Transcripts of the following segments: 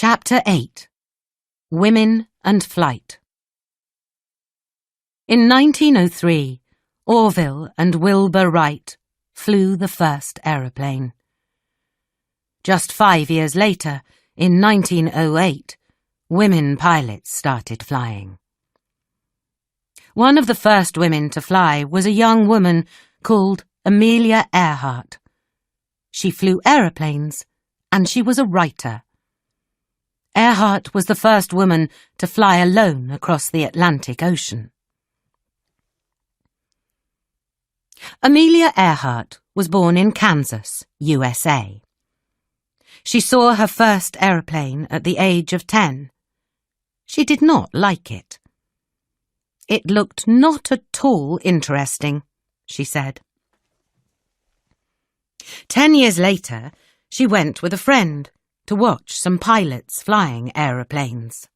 Chapter 8. Women and Flight. In 1903, Orville and Wilbur Wright flew the first aeroplane. Just 5 years later, in 1908, women pilots started flying. One of the first women to fly was a young woman called Amelia Earhart. She flew aeroplanes, and she was a writer. Earhart was the first woman to fly alone across the Atlantic Ocean. Amelia Earhart was born in Kansas, USA. She saw her first aeroplane at the age of 10. She did not like it. "It looked not at all interesting," she said. 10 years later, she went with a friend to watch some pilots flying aeroplanes.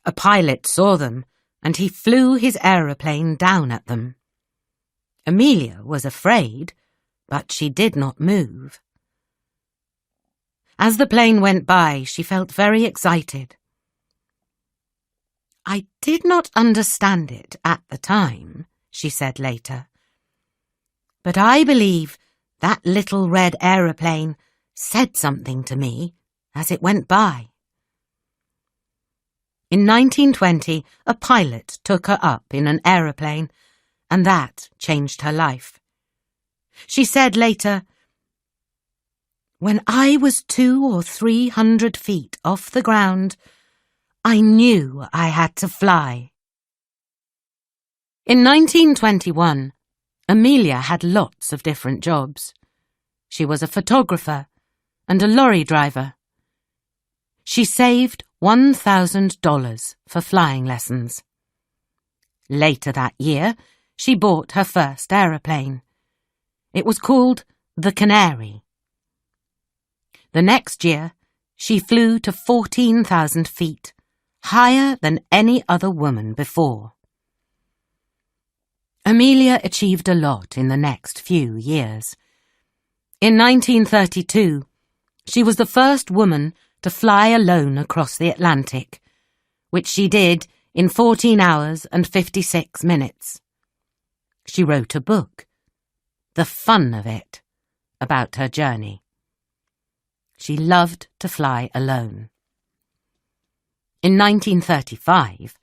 A pilot saw them, and he flew his aeroplane down at them. Amelia was afraid, but she did not move. As the plane went by, she felt very excited. "I did not understand it at the time," she said later, "but I believe that little red aeroplane said something to me as it went by." In 1920, a pilot took her up in an aeroplane, and that changed her life. She said later, "When I was 200 or 300 feet off the ground, I knew I had to fly." In 1921, Amelia had lots of different jobs. She was a photographer and a lorry driver. She saved $1,000 for flying lessons. Later that year, she bought her first aeroplane. It was called the Canary. The next year, she flew to 14,000 feet, higher than any other woman before. Amelia achieved a lot in the next few years. In 1932, she was the first woman to fly alone across the Atlantic, which she did in 14 hours and 56 minutes. She wrote a book, The Fun of It, about her journey. She loved to fly alone. In 1935,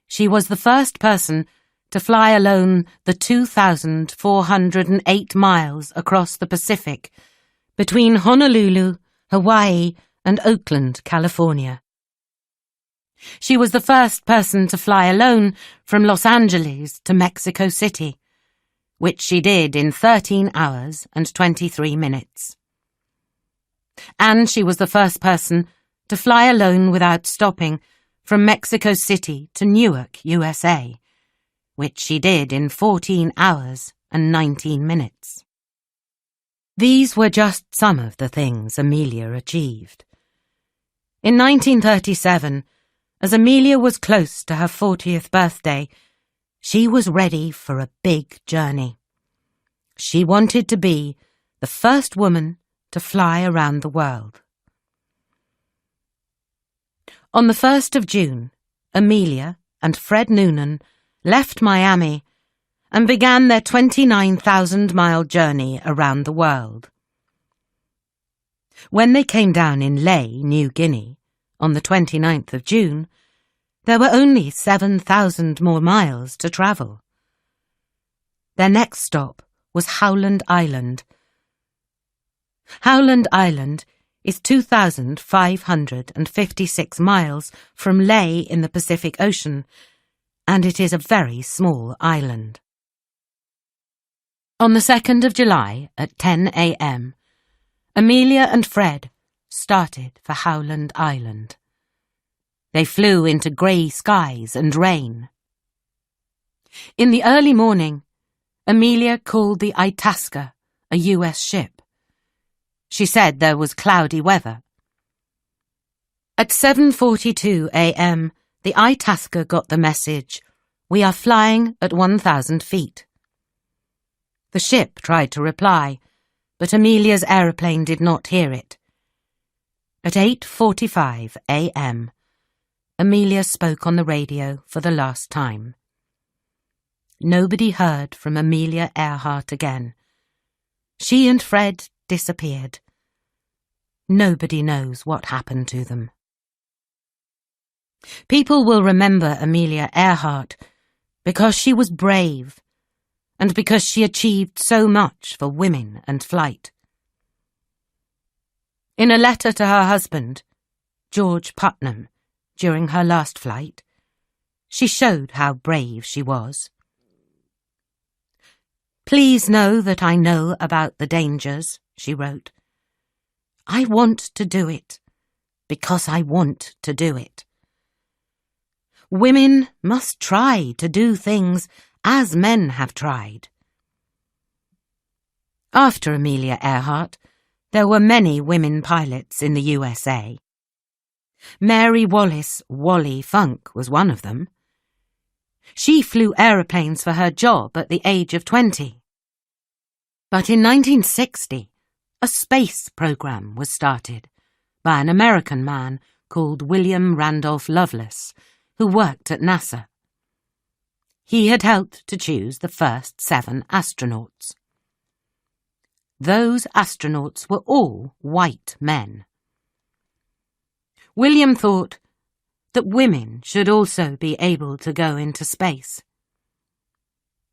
she was the first person to fly alone the 2,408 miles across the Pacific between Honolulu, Hawaii, and Oakland, California. She was the first person to fly alone from Los Angeles to Mexico City, which she did in 13 hours and 23 minutes. And she was the first person to fly alone without stopping from Mexico City to Newark, USA, which she did in 14 hours and 19 minutes. These were just some of the things Amelia achieved. In 1937, as Amelia was close to her 40th birthday, she was ready for a big journey. She wanted to be the first woman to fly around the world. On the 1st of June, Amelia and Fred Noonan left Miami and began their 29,000-mile journey around the world. When they came down in Lae, New Guinea, on the 29th of June, there were only 7,000 more miles to travel. Their next stop was Howland Island. Howland Island is 2,556 miles from Lae in the Pacific Ocean, and it is a very small island. On the 2nd of July at 10 a.m., Amelia and Fred started for Howland Island. They flew into grey skies and rain. In the early morning, Amelia called the Itasca a U.S. ship. She said there was cloudy weather. At 7:42 a.m., the Itasca got the message, "We are flying at 1,000 feet." The ship tried to reply, but Amelia's aeroplane did not hear it. At 8:45 a.m., Amelia spoke on the radio for the last time. Nobody heard from Amelia Earhart again. She and Fred disappeared. Nobody knows what happened to them. People will remember Amelia Earhart because she was brave and because she achieved so much for women and flight. In a letter to her husband, George Putnam, during her last flight, she showed how brave she was. "Please know that I know about the dangers," she wrote. "I want to do it because I want to do it. Women must try to do things as men have tried." After Amelia Earhart, there were many women pilots in the USA. Mary Wallace "Wally" Funk was one of them. She flew aeroplanes for her job at the age of 20. But in 1960, a space program was started by an American man called William Randolph Lovelace, who worked at NASA. He had helped to choose the first 7 astronauts. Those astronauts were all white men. William thought that women should also be able to go into space.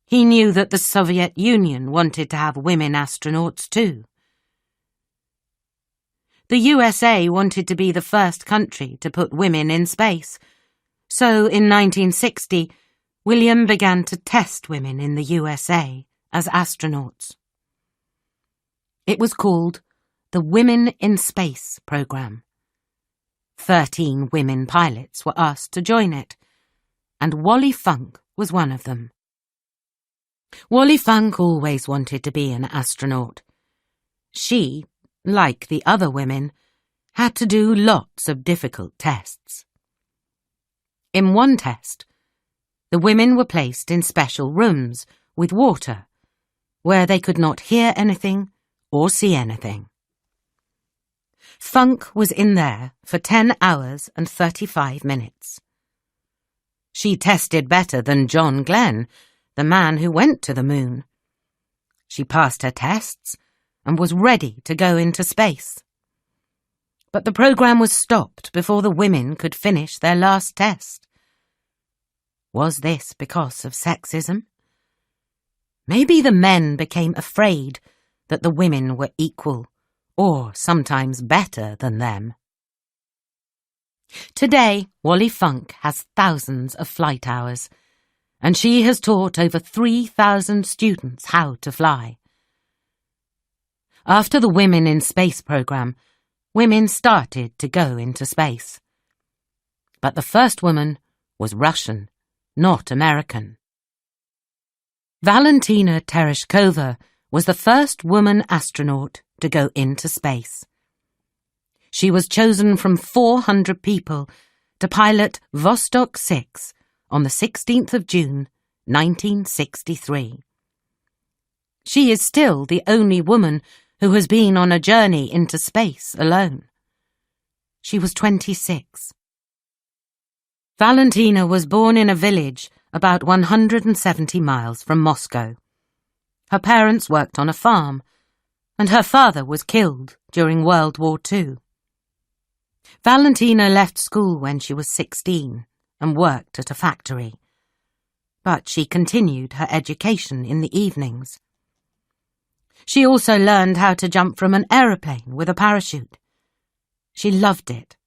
He knew that the Soviet Union wanted to have women astronauts too. The USA wanted to be the first country to put women in space, so in 1960, William began to test women in the USA as astronauts. It was called the Women in Space program. 13 women pilots were asked to join it, and Wally Funk was one of them. Wally Funk always wanted to be an astronaut. She, like the other women, had to do lots of difficult tests. In one test, the women were placed in special rooms with water, where they could not hear anything or see anything. Funk was in there for 10 hours and 35 minutes. She tested better than John Glenn, the man who went to the moon. She passed her tests and was ready to go into space. But the program was stopped before the women could finish their last test. Was this because of sexism? Maybe the men became afraid that the women were equal, or sometimes better than them. Today, Wally Funk has thousands of flight hours, and she has taught over 3,000 students how to fly. After the Women in Space program, women started to go into space. But the first woman was Russian, not American. Valentina Tereshkova was the first woman astronaut to go into space. She was chosen from 400 people to pilot Vostok 6 on the 16th of June, 1963. She is still the only woman who has been on a journey into space alone. She was 26. Valentina was born in a village about 170 miles from Moscow. Her parents worked on a farm, and her father was killed during World War II. Valentina left school when she was 16 and worked at a factory, but she continued her education in the evenings. She also learned how to jump from an aeroplane with a parachute. She loved it.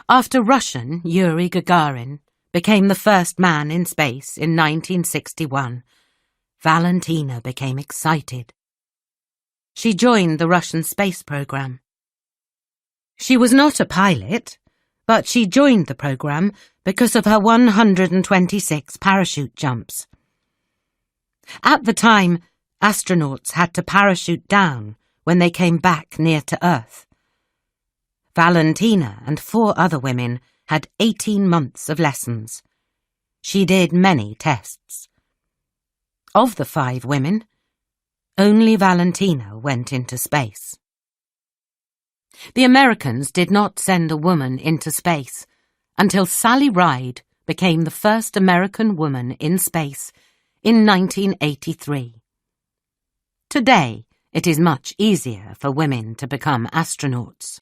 After Russian Yuri Gagarin became the first man in space in 1961, Valentina became excited. She joined the Russian space program. She was not a pilot, but she joined the program because of her 126 parachute jumps. At the time, astronauts had to parachute down when they came back near to Earth. Valentina and 4 other women had 18 months of lessons. She did many tests. Of the 5 women, only Valentina went into space. The Americans did not send a woman into space until Sally Ride became the first American woman in space in 1983. Today, it is much easier for women to become astronauts.